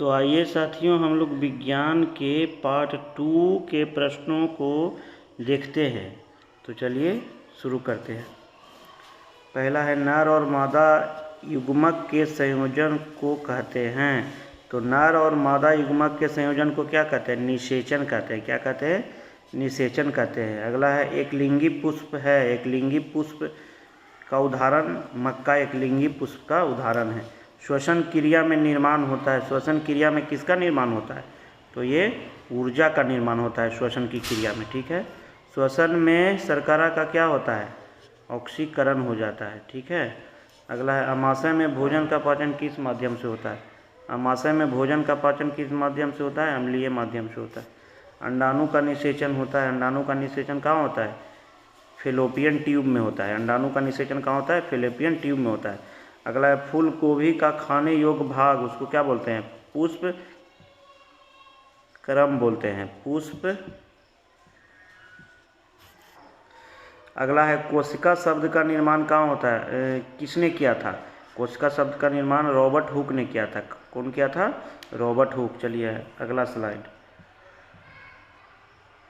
तो आइए साथियों, हम लोग विज्ञान के पार्ट 2 के प्रश्नों को देखते हैं। तो चलिए शुरू करते हैं। पहला है, नर और मादा युग्मक के संयोजन को कहते हैं। तो नर और मादा युग्मक के संयोजन को क्या कहते हैं? निषेचन कहते हैं। क्या कहते हैं? निषेचन कहते हैं। अगला है, एक लिंगी पुष्प है। एक लिंगी पुष्प का उदाहरण मक्का एक लिंगी पुष्प का उदाहरण है। श्वसन क्रिया में निर्माण होता है। श्वसन क्रिया में किसका निर्माण होता है? तो ये ऊर्जा का निर्माण होता है श्वसन की क्रिया में। ठीक है। श्वसन में शर्करा का क्या होता है? ऑक्सीकरण हो जाता है। ठीक है। अगला है, अमाशय में भोजन का पाचन किस माध्यम से होता है? अमाशय में भोजन का पाचन किस माध्यम से होता है? अम्लीय माध्यम से होता है। अंडाणु का निषेचन होता है। अंडाणु का निषेचन कहाँ होता है? फेलोपियन ट्यूब में होता है। अंडाणु का निषेचन कहाँ होता है? फेलोपियन ट्यूब में होता है। अगला है, फूल गोभी का खाने योग्य भाग, उसको क्या बोलते हैं? पुष्प क्रम बोलते हैं। पुष्प। अगला है, कोशिका शब्द का निर्माण कहाँ होता है? किसने किया था? कोशिका शब्द का निर्माण रॉबर्ट हुक ने किया था। कौन किया था? Robert Hooke. चलिए अगला स्लाइड।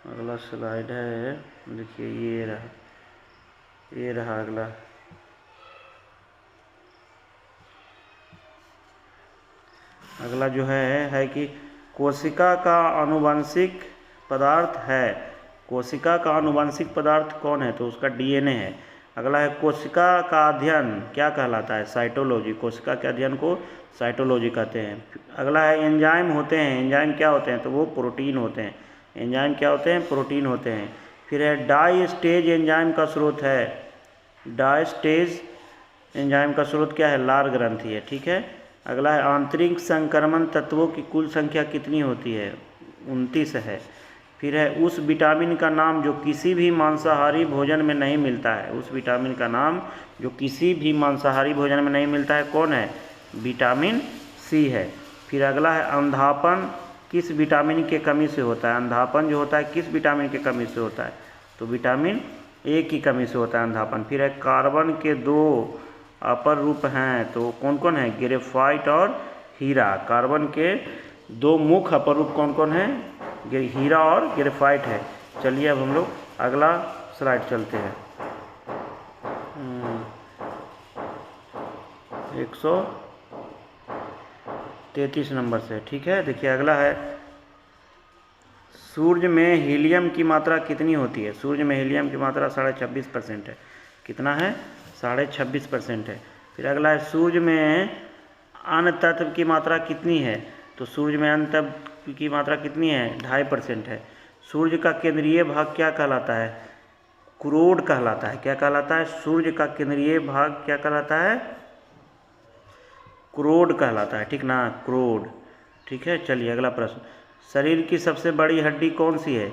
अगला स्लाइड है, देखिए ये रहा अगला। अगला जो है कि कोशिका का आनुवंशिक पदार्थ है। कोशिका का आनुवंशिक पदार्थ कौन है? तो उसका डीएनए है। अगला है, कोशिका का अध्ययन क्या कहलाता है? साइटोलॉजी। कोशिका के अध्ययन को साइटोलॉजी कहते हैं। अगला है, एंजाइम होते हैं। एंजाइम क्या होते हैं? तो वो प्रोटीन होते हैं। एंजाइम क्या होते हैं? प्रोटीन होते हैं। फिर है, डाई स्टेज एंजाइम का स्रोत है। डाई स्टेज एंजाइम का स्रोत क्या है? लार ग्रंथि है। ठीक है। अगला है, आंतरिक संक्रमण तत्वों की कुल संख्या कितनी होती है? 29 है। फिर है, उस विटामिन का नाम जो किसी भी मांसाहारी भोजन में नहीं मिलता है। उस विटामिन का नाम जो किसी भी मांसाहारी भोजन में नहीं मिलता है कौन है? विटामिन सी है। फिर अगला है, अंधापन किस विटामिन के कमी से होता है? अंधापन जो होता है किस विटामिन के कमी से होता है? तो विटामिन ए की कमी से होता है अंधापन। फिर है, कार्बन के 2 अपर रूप हैं। तो कौन कौन है? ग्रेफाइट और हीरा। कार्बन के 2 मुख्य अपर रूप कौन कौन है? हीरा और ग्रेफाइट है। चलिए अब हम लोग अगला स्लाइड चलते हैं। 133 नंबर से। ठीक है। देखिए अगला है, सूर्य में हीलियम की मात्रा कितनी होती है? सूर्य में हीलियम की मात्रा 26.5% है। कितना है? 26.5% है। फिर अगला है, सूर्य में अन्य तत्व की मात्रा कितनी है? तो सूर्य में अन्य तत्व की मात्रा कितनी है? 2.5% है। सूर्य का केंद्रीय भाग क्या कहलाता है? क्रोड कहलाता है। क्या कहलाता है? सूर्य का केंद्रीय भाग क्या कहलाता है? क्रोड कहलाता है। ठीक ना? क्रोड। ठीक है। चलिए अगला प्रश्न, शरीर की सबसे बड़ी हड्डी कौन सी है?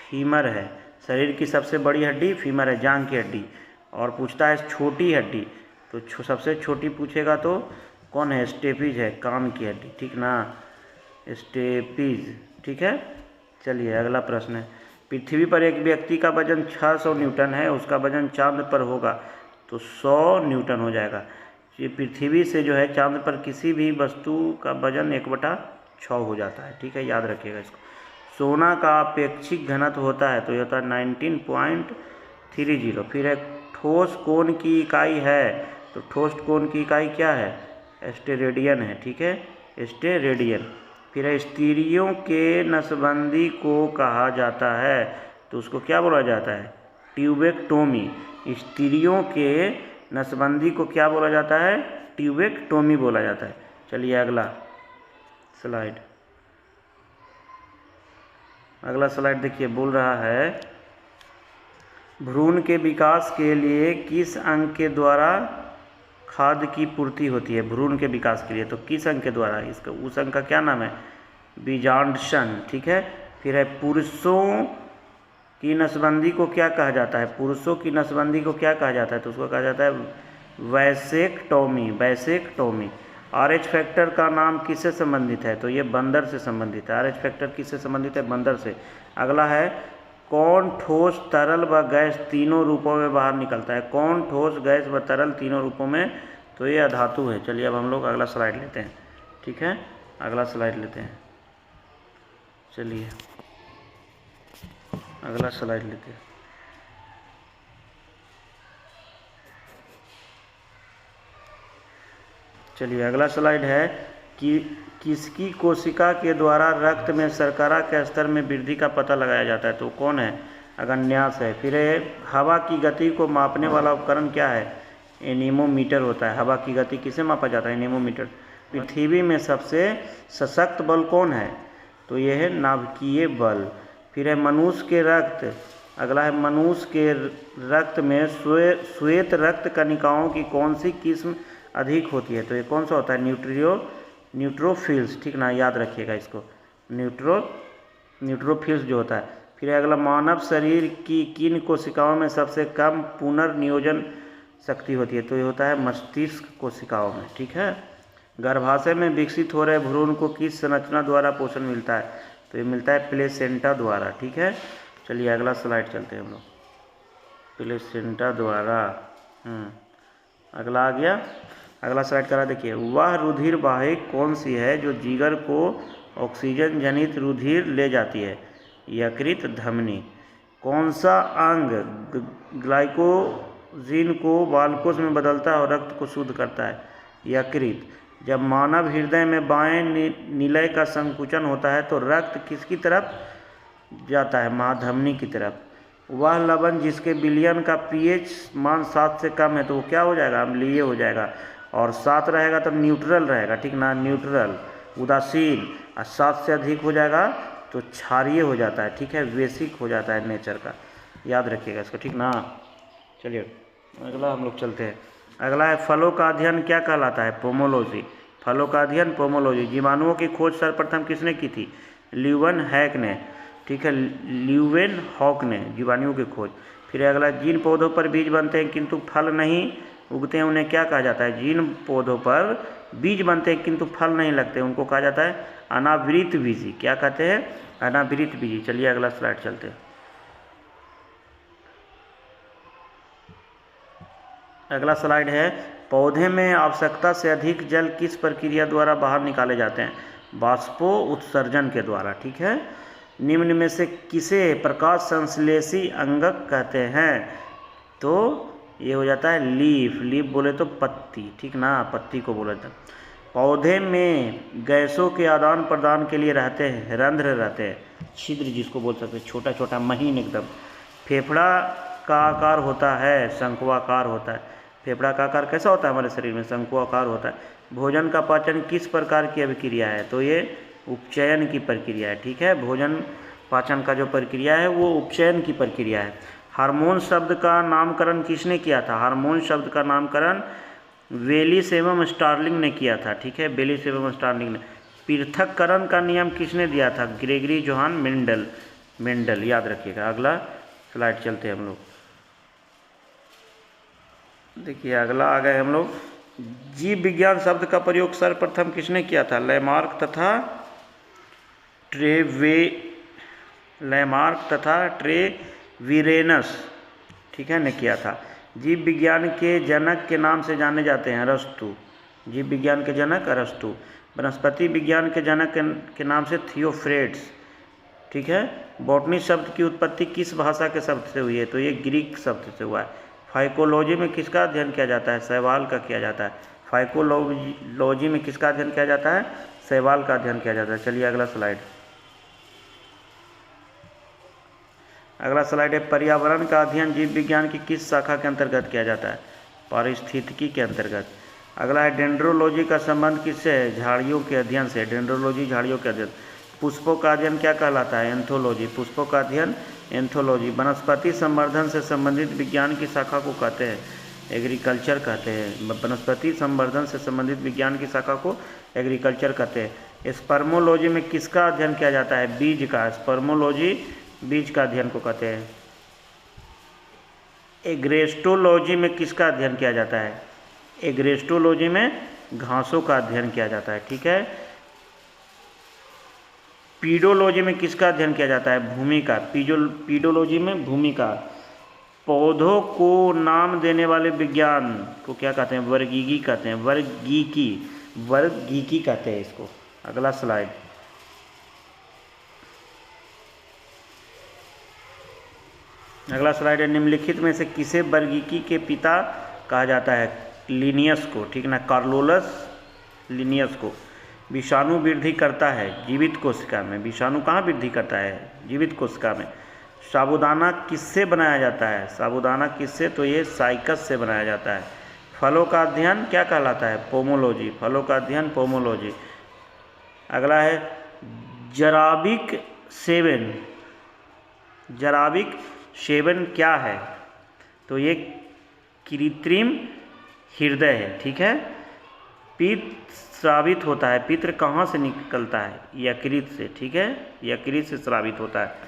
फीमर है। शरीर की सबसे बड़ी हड्डी फीमर है, जांघ की हड्डी। और पूछता है छोटी हड्डी, तो सबसे छोटी पूछेगा तो कौन है? स्टेपिज है, कान की हड्डी। ठीक ना? स्टेपिज। ठीक है। चलिए अगला प्रश्न है, पृथ्वी पर एक व्यक्ति का वजन 600 न्यूटन है, उसका वजन चांद पर होगा तो 100 न्यूटन हो जाएगा। ये पृथ्वी से जो है चांद पर किसी भी वस्तु का वजन 1/6 हो जाता है। ठीक है, याद रखिएगा इसको। सोना का अपेक्षिक घनत्व होता है तो ये होता है 19.30। फिर है, ठोस कोण की इकाई है। तो ठोस कोण की इकाई क्या है? स्टेरेडियन है। ठीक है, स्टेरेडियन। फिर है, स्त्रियों के नसबंदी को कहा जाता है तो उसको क्या बोला जाता है? ट्यूबेक्टोमी। स्त्रियों के नसबंदी को क्या बोला जाता है? ट्यूबेक्टोमी बोला जाता है। चलिए अगला स्लाइड। अगला स्लाइड देखिए, बोल रहा है, भ्रूण के विकास के लिए किस अंग के द्वारा खाद्य की पूर्ति होती है? भ्रूण के विकास के लिए तो किस अंग के द्वारा? इसका उस अंग का क्या नाम है? बीजांडसन। ठीक है। फिर है, पुरुषों की नसबंदी को क्या कहा जाता है? पुरुषों की नसबंदी को क्या कहा जाता है? तो उसको कहा जाता है वैसेक्टोमी। वैसेक्टोमी। RH फैक्टर का नाम किससे संबंधित है? तो ये बंदर से संबंधित है। RH फैक्टर किससे संबंधित है? बंदर से। अगला है, कौन ठोस, तरल व गैस तीनों रूपों में बाहर निकलता है? कौन ठोस, गैस व तरल तीनों रूपों में? तो ये अधातु है। चलिए अब हम लोग अगला स्लाइड लेते हैं। ठीक है। अगला स्लाइड लेते हैं। चलिए अगला स्लाइड लेते हैं। चलिए अगला स्लाइड है कि किसकी कोशिका के द्वारा रक्त में शर्करा के स्तर में वृद्धि का पता लगाया जाता है, तो कौन है? अग्न्यास है। फिर हवा की गति को मापने वाला उपकरण क्या है? एनीमोमीटर होता है। हवा की गति किसे मापा जाता है? एनीमोमीटर। पृथ्वी में सबसे सशक्त बल कौन है? तो ये है नाभिकीय बल। फिर है मनुष्य के रक्त, अगला है मनुष्य के रक्त में श्वेत रक्त कणिकाओं की कौन सी किस्म अधिक होती है? तो ये कौन सा होता है? न्यूट्रोफिल्स, ठीक ना, याद रखिएगा इसको, न्यूट्रोफिल्स जो होता है। फिर अगला मानव शरीर की किन कोशिकाओं में सबसे कम पुनर्नियोजन शक्ति होती है? तो ये होता है मस्तिष्क कोशिकाओं में, ठीक है। गर्भाशय में विकसित हो रहे भ्रूण को किस संरचना द्वारा पोषण मिलता है? तो ये मिलता है प्लेसेंटा द्वारा, ठीक है। चलिए अगला स्लाइड चलते हैं हम लोग। प्लेसेंटा द्वारा, अगला आ गया, अगला स्लाइड करा देखिए। वह रुधिर वाहिक कौन सी है जो जिगर को ऑक्सीजन जनित रुधिर ले जाती है? यकृत धमनी। कौन सा अंग ग्लाइकोजिन को ग्लूकोज में बदलता है और रक्त को शुद्ध करता है? यकृत। जब मानव हृदय में बाएं निलय का संकुचन होता है तो रक्त किसकी तरफ जाता है? महाधमनी की तरफ। वह लवण जिसके विलयन का पीएच मान 7 से कम है तो वो क्या हो जाएगा? अम्लीय हो जाएगा। और 7 रहेगा तो न्यूट्रल रहेगा, ठीक ना, न्यूट्रल, उदासीन। और 7 से अधिक हो जाएगा तो क्षारीय हो जाता है, ठीक है, बेसिक हो जाता है नेचर का, याद रखिएगा इसको, ठीक ना। चलिए अगला हम लोग चलते हैं। अगला है फलों का अध्ययन क्या कहलाता है? पोमोलॉजी। फलों का अध्ययन पोमोलॉजी। जीवाणुओं की खोज सर्वप्रथम किसने की थी? ल्यूवन हैक ने, ठीक है, ल्यूवेन हॉक ने जीवाणुओं की खोज। फिर अगला, जिन पौधों पर बीज बनते हैं किंतु फल नहीं उगते हैं उन्हें क्या कहा जाता है? जिन पौधों पर बीज बनते हैं किंतु फल नहीं लगते उनको कहा जाता है अनावृत बीजी। क्या कहते हैं? अनावृत बीजी। चलिए अगला स्लाइड चलते हैं। अगला स्लाइड है, पौधे में आवश्यकता से अधिक जल किस प्रक्रिया द्वारा बाहर निकाले जाते हैं? बाष्पो उत्सर्जन के द्वारा, ठीक है। निम्न में से किसे प्रकाश संश्लेषी अंगक कहते हैं? तो ये हो जाता है लीफ। लीफ बोले तो पत्ती, ठीक ना, पत्ती को बोले तो। पौधे में गैसों के आदान प्रदान के लिए रहते हैं रंध्र रहते हैं, छिद्र जिसको बोल सकते हैं, छोटा छोटा महीन एकदम। फेफड़ा का आकार होता है शंक्वाकार होता है। फेफड़ा का आकार कैसा होता है हमारे शरीर में? शंक्वाकार होता है। भोजन का पाचन किस प्रकार की अभिक्रिया है? तो ये उपचयन की प्रक्रिया है, ठीक है। भोजन पाचन का जो प्रक्रिया है वो उपचयन की प्रक्रिया है। हार्मोन शब्द का नामकरण किसने किया था? हार्मोन शब्द का नामकरण वेलिस एवं स्टार्लिंग ने किया था, ठीक है, वेलिस एवं स्टार्लिंग ने। पृथक्करण का नियम किसने दिया था? ग्रेगरी जोहान मेंडल, याद रखिएगा। अगला स्लाइड चलते हैं हम लोग। देखिए अगला आ गए हम लोग। जीव विज्ञान शब्द का प्रयोग सर्वप्रथम किसने किया था? लैमार्क तथा ट्रेविरेनस, ठीक है, ने किया था। जीव विज्ञान के जनक के नाम से जाने जाते हैं अरस्तु। जीव विज्ञान के जनक अरस्तु। वनस्पति विज्ञान के जनक के नाम से थियोफ्रेड्स, ठीक है। बॉटनी शब्द की उत्पत्ति किस भाषा के शब्द से हुई है? तो ये ग्रीक शब्द से हुआ है। फाइकोलॉजी में किसका अध्ययन किया जाता है? शैवाल का किया जाता है। फाइकोलॉजी में किसका अध्ययन किया जाता है? शैवाल का अध्ययन किया जाता है। चलिए अगला स्लाइड। अगला स्लाइड है, पर्यावरण का अध्ययन जीव विज्ञान की किस शाखा के अंतर्गत किया जाता है? पारिस्थितिकी के अंतर्गत। अगला है, डेंड्रोलॉजी का संबंध किससे है? झाड़ियों के अध्ययन से। डेंड्रोलॉजी झाड़ियों के अध्ययन। पुष्पों का अध्ययन क्या कहलाता है? एंथोलॉजी। पुष्पों का अध्ययन एंथोलॉजी। वनस्पति संवर्धन से संबंधित विज्ञान की शाखा को कहते हैं एग्रीकल्चर कहते हैं। वनस्पति संवर्धन से संबंधित विज्ञान की शाखा को एग्रीकल्चर कहते हैं। स्पर्मोलॉजी में किसका अध्ययन किया जाता है? बीज का। स्पर्मोलॉजी बीज का अध्ययन को कहते हैं। एग्रेस्टोलॉजी में किसका अध्ययन किया जाता है? एग्रेस्टोलॉजी में घासों का अध्ययन किया जाता है, ठीक है। पीडोलॉजी में किसका अध्ययन किया जाता है? भूमि का। पीडोलॉजी में भूमि का। पौधों को नाम देने वाले विज्ञान को क्या कहते हैं? वर्गीकी कहते हैं। वर्गीकी कहते हैं इसको, अगला स्लाइड। अगला स्लाइड है, निम्नलिखित में से किसे वर्गीकी के पिता कहा जाता है? लिनियस को, ठीक ना, कार्लोलस लिनियस को। विषाणु वृद्धि करता है जीवित कोशिका में। विषाणु कहाँ वृद्धि करता है? जीवित कोशिका में। साबूदाना किससे बनाया जाता है? साबूदाना किससे? तो ये साइकस से बनाया जाता है। फलों का अध्ययन क्या कहलाता है? पोमोलॉजी। फलों का अध्ययन पोमोलॉजी। अगला है जराबिक सेवन। जराबिक सेवन क्या है? तो ये कृत्रिम हृदय है, ठीक है। पित्त स्रावित होता है। पित्त कहाँ से निकलता है? यकृत से, ठीक है, यकृत से स्रावित होता है।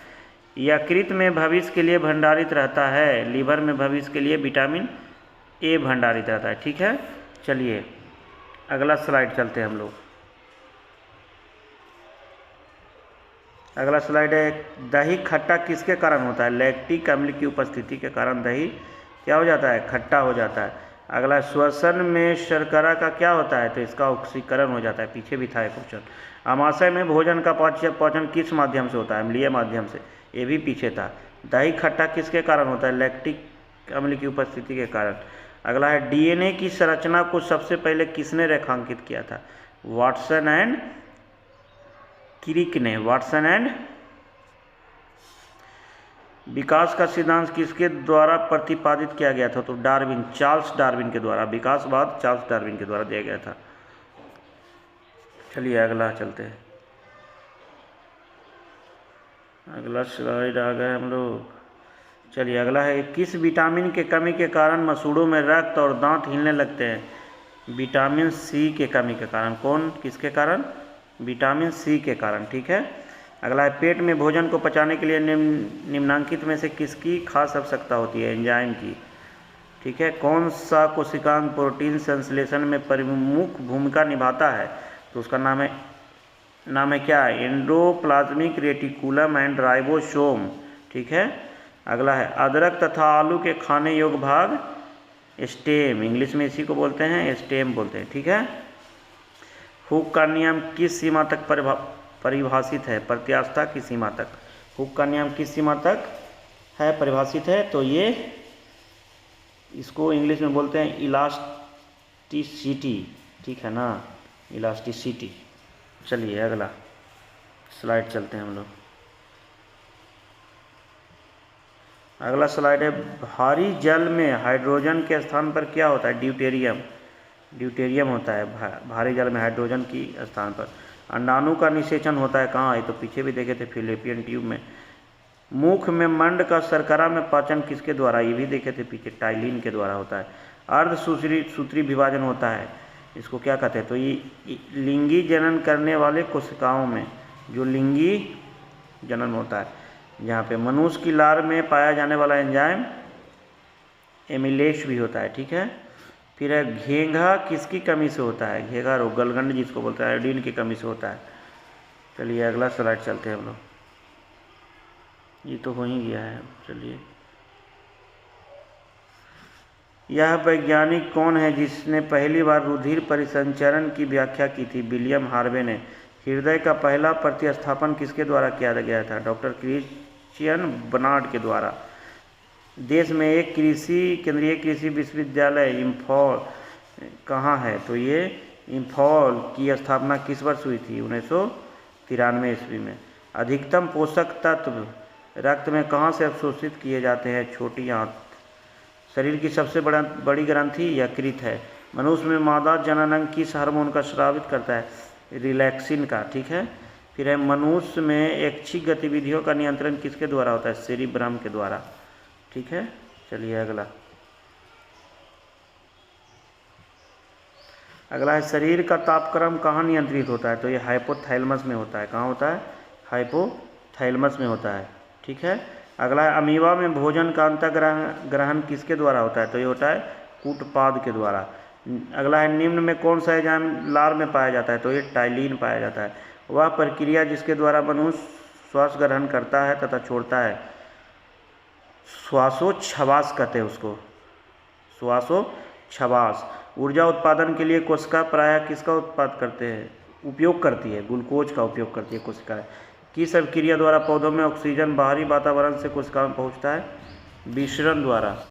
यकृत में भविष्य के लिए भंडारित रहता है। लीवर में भविष्य के लिए विटामिन ए भंडारित रहता है, ठीक है। चलिए अगला स्लाइड चलते हैं हम लोग। अगला स्लाइड है, दही खट्टा किसके कारण होता है? लैक्टिक अम्ल की उपस्थिति के कारण दही क्या हो जाता है? खट्टा हो जाता है। अगला, श्वसन में शर्करा का क्या होता है? तो इसका ऑक्सीकरण हो जाता है। पीछे भी था एक क्वेश्चन। आमाशय में भोजन का पाचन किस माध्यम से होता है? अम्लीय माध्यम से। ये भी पीछे था। दही खट्टा किसके कारण होता है? लैक्टिक अम्ल की उपस्थिति के कारण। अगला है, डीएनए की संरचना को सबसे पहले किसने रेखांकित किया था? वाटसन एंड क्रिक ने। Watson and. विकास का सिद्धांत किसके द्वारा प्रतिपादित किया गया था? तो डार्विन, चार्ल्स डार्विन के द्वारा। विकासवाद चार्ल्स डार्विन के द्वारा दिया गया था। चलिए अगला चलते हैं। अगला स्लाइड आ गए हम लोग। चलिए अगला है, किस विटामिन के कमी के कारण मसूड़ों में रक्त और दांत हिलने लगते हैं? विटामिन सी के कमी के कारण। कौन, किसके कारण? विटामिन सी के कारण, ठीक है। अगला है, पेट में भोजन को पचाने के लिए निम्नांकित में से किसकी खास आवश्यकता होती है? एंजाइम की, ठीक है। कौन सा कोशिकांग प्रोटीन संश्लेषण में प्रमुख भूमिका निभाता है? तो उसका नाम है क्या? एंडोप्लाज्मिक रेटिकुलम एंड राइबोसोम, ठीक है। अगला है, अदरक तथा आलू के खाने योग्य भाग स्टेम, इंग्लिश में इसी को बोलते हैं स्टेम बोलते हैं, ठीक है। हुक का नियम किस सीमा तक परिभाषित है? प्रत्यास्थता की सीमा तक। हुक का नियम किस सीमा तक है परिभाषित है? तो ये इसको इंग्लिश में बोलते हैं इलास्टिसिटी, ठीक है ना, इलास्टिसिटी। चलिए अगला स्लाइड चलते हैं हम लोग। अगला स्लाइड है, भारी जल में हाइड्रोजन के स्थान पर क्या होता है? ड्यूटेरियम। ड्यूटेरियम होता है भारी जल में हाइड्रोजन की स्थान पर। अंडाणु का निषेचन होता है कहाँ? ये तो पीछे भी देखे थे, फिलिपियन ट्यूब में। मुख में मंड का शर्करा में पाचन किसके द्वारा? ये भी देखे थे पीछे, टाइलिन के द्वारा होता है। अर्धसूत्री विभाजन होता है, इसको क्या कहते हैं? तो ये लिंगी जनन करने वाले कोशिकाओं में जो लिंगी जनन होता है, जहाँ पे मनुष्य की लार में पाया जाने वाला एंजाइम एमिलेश भी होता है, ठीक है। फिर है, घेंघा किसकी कमी से होता है? घेंघा रोग, गलगंड जिसको बोलते हैं, आयोडीन की कमी से होता है। चलिए अगला स्लाइड चलते हैं हम लोग। ये तो हो ही गया है। चलिए, यह वैज्ञानिक कौन है जिसने पहली बार रुधिर परिसंचरण की व्याख्या की थी? विलियम हार्वे ने। हृदय का पहला प्रतिस्थापन किसके द्वारा किया गया था? डॉक्टर क्रिश्चियन बर्नार्ड के द्वारा। देश में एक केंद्रीय कृषि विश्वविद्यालय इम्फॉल कहाँ है? तो ये इम्फॉल की स्थापना किस वर्ष हुई थी? 1993 ईस्वी में। अधिकतम पोषक तत्व रक्त में कहाँ से अवशोषित किए जाते हैं? छोटी आंत। शरीर की सबसे बड़ी ग्रंथि यकृत है। मनुष्य में मादा जननांग किस हार्मोन का स्रावित करता है? रिलैक्सिन का, ठीक है। फिर है, मनुष्य में ऐच्छिक गतिविधियों का नियंत्रण किसके द्वारा होता है? सेरिब्रम के द्वारा, ठीक है। चलिए अगला है, शरीर का तापक्रम कहाँ नियंत्रित होता है? तो ये हाइपोथैलेमस में होता है। कहाँ होता है? हाइपोथैलेमस में होता है, ठीक है। अगला है, अमीबा में भोजन का अंतःग्रहण किसके द्वारा होता है? तो ये होता है कूटपाद के द्वारा। अगला है, निम्न में कौन सा एंजाइम लार में पाया जाता है? तो ये टाइलिन पाया जाता है। वह प्रक्रिया जिसके द्वारा मनुष्य श्वास ग्रहण करता है तथा छोड़ता है, श्वासोच्छ्वास कहते हैं उसको, श्वासोच्छ्वास। ऊर्जा उत्पादन के लिए कोशिका प्रायः किसका उत्पाद करते हैं? उपयोग करती है, ग्लूकोज का उपयोग करती है कोशिकाएं। किस अभिक्रिया द्वारा पौधों में ऑक्सीजन बाहरी वातावरण से कोशिकाओं में पहुंचता है? विसरण द्वारा।